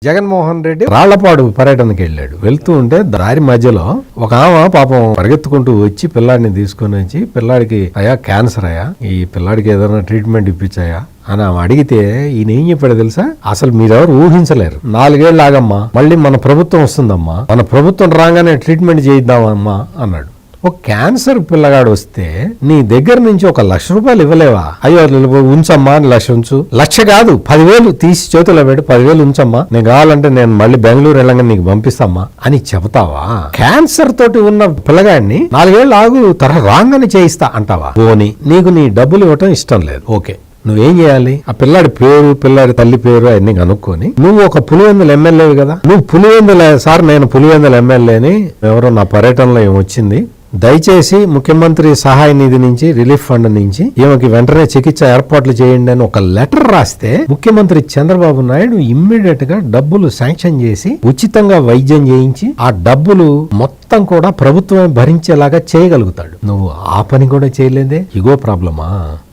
జగన్మోహన్ రెడ్డి రాళ్లపాడు పర్యటనకి వెళ్ళాడు. వెళ్తూ ఉంటే దారి మధ్యలో ఒక ఆమె పాపం పరిగెత్తుకుంటూ వచ్చి పిల్లాడిని తీసుకుని వచ్చి, పిల్లాడికి అయ్యా క్యాన్సర్ అయ్యా, ఈ పిల్లాడికి ఏదైనా ట్రీట్మెంట్ ఇప్పించాయా అని ఆమె అడిగితే ఈయన ఏం చెప్పాడు తెలుసా? అసలు మీరెవరు ఊహించలేరు, 4 ఏళ్ళు ఆగమ్మా, మళ్ళీ మన ప్రభుత్వం వస్తుందమ్మా, మన ప్రభుత్వం రాగానే ట్రీట్మెంట్ చేయిద్దామమ్మా అన్నాడు. ఒక క్యాన్సర్ పిల్లగాడు వస్తే నీ దగ్గర నుంచి ₹1,00,000 ఇవ్వలేవా? అయ్యో ఉంచమ్మా, 1,00,000 ఉంచు, 1,00,000 కాదు 10,000 తీసి చేతిలో పెట్టి 10,000 ఉంచమ్మా, నేను కావాలంటే నేను మళ్ళీ బెంగళూరు వెళ్ళంగా నీకు పంపిస్తామ్మా అని చెబుతావా? క్యాన్సర్ తోటి ఉన్న పిల్లగాడిని 4 ఏళ్ళు ఆగు రాగానే చేయిస్తా అంటావా? పోనీ నీకు నీ డబ్బులు ఇవ్వటం ఇష్టం లేదు, ఓకే, నువ్వేం చేయాలి? ఆ పిల్లాడి పేరు, పిల్లాడి తల్లి పేరు అన్ని కనుక్కొని, నువ్వు ఒక పులివెందుల ఎమ్మెల్యేవి కదా, నువ్వు పులివెందుల సార్ నేను పులివెందుల ఎమ్మెల్యేని, ఎవరో నా పర్యటనలో ఏమొచ్చింది, దయచేసి ముఖ్యమంత్రి సహాయ నిధి నుంచి, రిలీఫ్ ఫండ్ నుంచి ఈమెకి వెంటనే చికిత్స ఏర్పాట్లు చేయండి అని ఒక లెటర్ రాస్తే ముఖ్యమంత్రి చంద్రబాబు నాయుడు ఇమ్మీడియట్ గా డబ్బులు శాంక్షన్ చేసి ఉచితంగా వైద్యం చేయించి ఆ డబ్బులు మొత్తం కూడా ప్రభుత్వమే భరించేలాగా చేయగలుగుతాడు. నువ్వు ఆ పని కూడా చేయలేదే, ఇగో ప్రాబ్లమా?